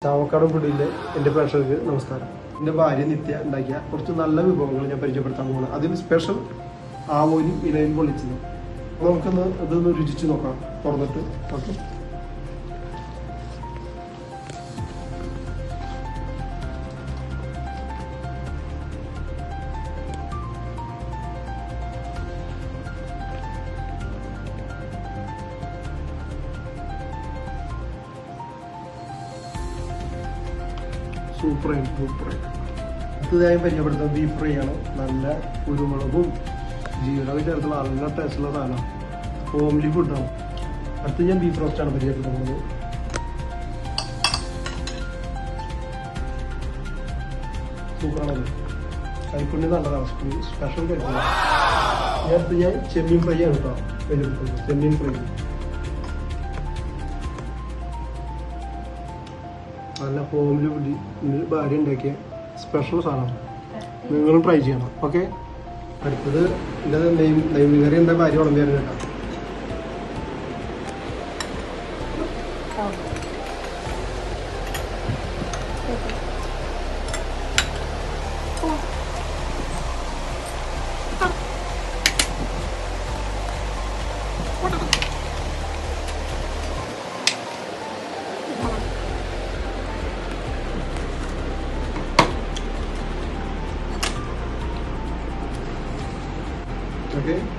ചാവക്കാട് ഫുഡിലെ എൻ്റെ പ്രേക്ഷകർക്ക് നമസ്കാരം. എൻ്റെ ഭാര്യ നിത്യ ഉണ്ടാക്കിയ കുറച്ച് നല്ല വിഭവങ്ങൾ ഞാൻ പരിചയപ്പെടുത്താൻ പോകുന്നത്. അതിൽ സ്പെഷ്യൽ ആവോലി ഇലയിൽ പൊള്ളിച്ചത്. നമുക്കൊന്ന് ഇതൊന്ന് രുചിച്ച് നോക്കാം. തുറന്നിട്ട് ഓക്കെ. സൂപ്പറായി. അടുത്തതായി പരിചയപ്പെടുത്തുന്നത് ബീഫ് ഫ്രൈ ആണ്. നല്ല കുരുമുളകും ജീരകം ചേർത്തുള്ള നല്ല ടേസ്റ്റുള്ള സാധനമാണ്. ഹോംലി ഫുഡാണ്. അടുത്ത് ഞാൻ ബീഫ് റോസ്റ്റാണ് പരിചയപ്പെടുത്തുന്നത്. സൂപ്പറാണത്. കൈപ്പുണ്യം നല്ലതാണ്. സ്പെഷ്യൽ കഴിക്കുന്നത്. അടുത്ത് ഞാൻ ചെമ്മീൻ ഫ്രൈ ആണ് കേട്ടോ പരിചയപ്പെടുത്തുന്നത്. ചെമ്മീൻ ഫ്രൈ നല്ല ഹോംലി ഫുഡ് ഭാര്യ ഉണ്ടാക്കിയ സ്പെഷ്യൽ സാധനമാണ്. നിങ്ങളും ട്രൈ ചെയ്യണം. ഓക്കെ. അടുത്തത് എൻ്റെ നെയ്മീൻ കറി എൻ്റെ ഭാര്യ വിളമ്പിയാലും കേട്ടോ. Okay.